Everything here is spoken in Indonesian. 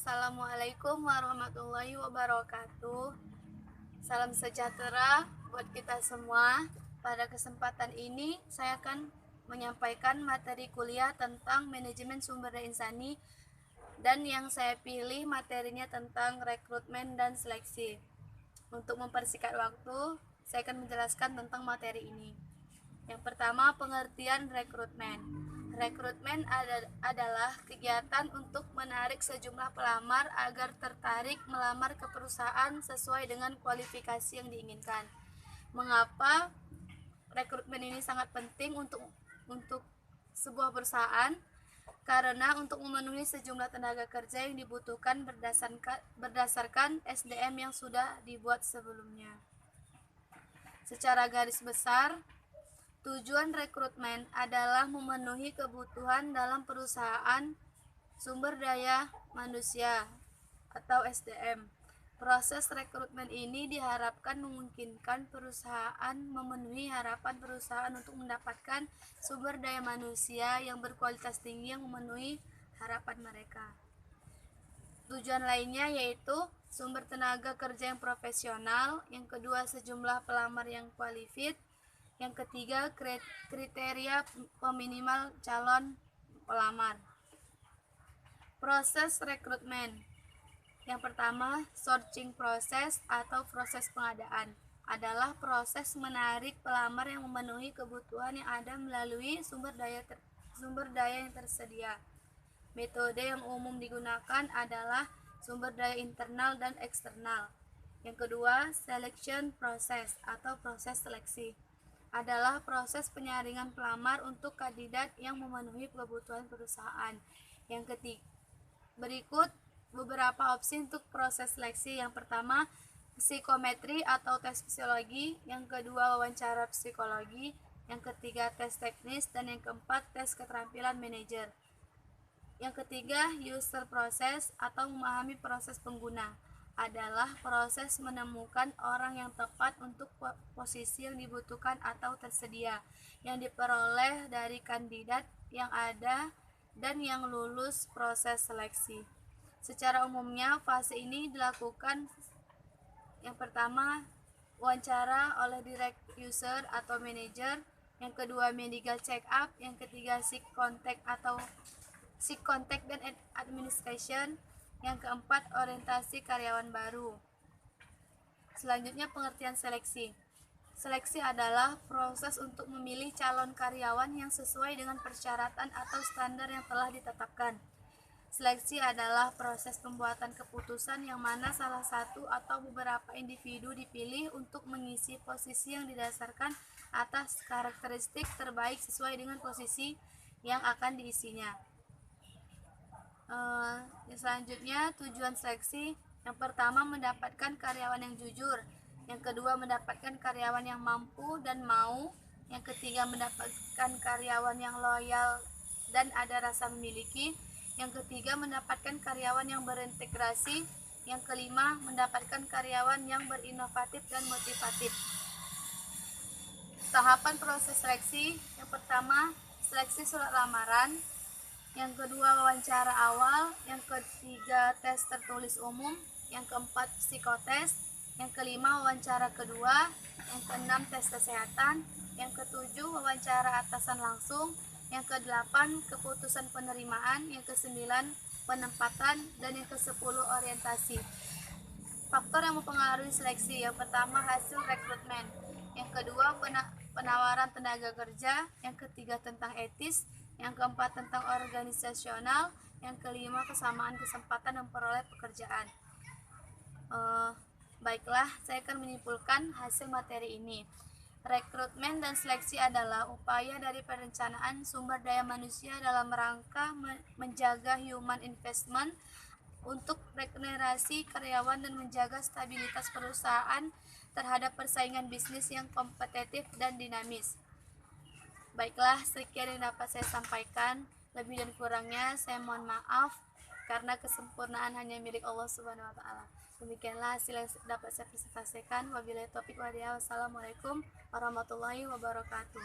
Assalamualaikum warahmatullahi wabarakatuh. Salam sejahtera buat kita semua. Pada kesempatan ini saya akan menyampaikan materi kuliah tentang manajemen sumber daya insani, dan yang saya pilih materinya tentang rekrutmen dan seleksi. Untuk mempersingkat waktu, saya akan menjelaskan tentang materi ini. Yang pertama, pengertian rekrutmen. Rekrutmen adalah kegiatan untuk menarik sejumlah pelamar agar tertarik melamar ke perusahaan sesuai dengan kualifikasi yang diinginkan. Mengapa rekrutmen ini sangat penting untuk sebuah perusahaan? Karena untuk memenuhi sejumlah tenaga kerja yang dibutuhkan berdasarkan SDM yang sudah dibuat sebelumnya. Secara garis besar, tujuan rekrutmen adalah memenuhi kebutuhan dalam perusahaan sumber daya manusia atau SDM. Proses rekrutmen ini diharapkan memungkinkan perusahaan memenuhi harapan perusahaan untuk mendapatkan sumber daya manusia yang berkualitas tinggi yang memenuhi harapan mereka. Tujuan lainnya yaitu sumber tenaga kerja yang profesional, yang kedua sejumlah pelamar yang kualifikasi, yang ketiga, kriteria peminimal calon pelamar. Proses rekrutmen. Yang pertama, searching proses atau proses pengadaan adalah proses menarik pelamar yang memenuhi kebutuhan yang ada melalui sumber daya yang tersedia. Metode yang umum digunakan adalah sumber daya internal dan eksternal. Yang kedua, selection process atau proses seleksi adalah proses penyaringan pelamar untuk kandidat yang memenuhi kebutuhan perusahaan. Yang ketiga, berikut beberapa opsi untuk proses seleksi. Yang pertama, psikometri atau tes psikologi. Yang kedua, wawancara psikologi. Yang ketiga, tes teknis. Dan yang keempat, tes keterampilan manajer. Yang ketiga, user process atau memahami proses pengguna adalah proses menemukan orang yang tepat untuk posisi yang dibutuhkan atau tersedia, yang diperoleh dari kandidat yang ada dan yang lulus proses seleksi. Secara umumnya, fase ini dilakukan yang pertama, wawancara oleh direct user atau manager, yang kedua, medical check up, yang ketiga, seek contact dan administration, yang keempat, orientasi karyawan baru. Selanjutnya, pengertian seleksi. Seleksi adalah proses untuk memilih calon karyawan yang sesuai dengan persyaratan atau standar yang telah ditetapkan. Seleksi adalah proses pembuatan keputusan yang mana salah satu atau beberapa individu dipilih untuk mengisi posisi yang didasarkan atas karakteristik terbaik sesuai dengan posisi yang akan diisinya. Selanjutnya, tujuan seleksi. Yang pertama, mendapatkan karyawan yang jujur. Yang kedua, mendapatkan karyawan yang mampu dan mau. Yang ketiga, mendapatkan karyawan yang loyal dan ada rasa memiliki. Yang ketiga, mendapatkan karyawan yang berintegrasi. Yang kelima, mendapatkan karyawan yang berinovatif dan motivatif. Tahapan proses seleksi. Yang pertama, seleksi surat lamaran. Yang kedua, wawancara awal. Yang ketiga, tes tertulis umum. Yang keempat, psikotes. Yang kelima, wawancara kedua. Yang keenam, tes kesehatan. Yang ketujuh, wawancara atasan langsung. Yang kedelapan, keputusan penerimaan. Yang kesembilan, penempatan. Dan yang kesepuluh, orientasi. Faktor yang mempengaruhi seleksi. Yang pertama, hasil rekrutmen. Yang kedua, penawaran tenaga kerja. Yang ketiga, tentang etis. Yang keempat, tentang organisasional. Yang kelima, kesamaan kesempatan memperoleh pekerjaan. Baiklah, saya akan menyimpulkan hasil materi ini. Rekrutmen dan seleksi adalah upaya dari perencanaan sumber daya manusia dalam rangka menjaga human investment untuk regenerasi karyawan dan menjaga stabilitas perusahaan terhadap persaingan bisnis yang kompetitif dan dinamis. Baiklah, sekian yang dapat saya sampaikan. Lebih dan kurangnya saya mohon maaf, karena kesempurnaan hanya milik Allah Subhanahu wa taala. Demikianlah hasil yang dapat saya presentasikan. Wabillahi taufiq wal hidayah. Wassalamualaikum warahmatullahi wabarakatuh.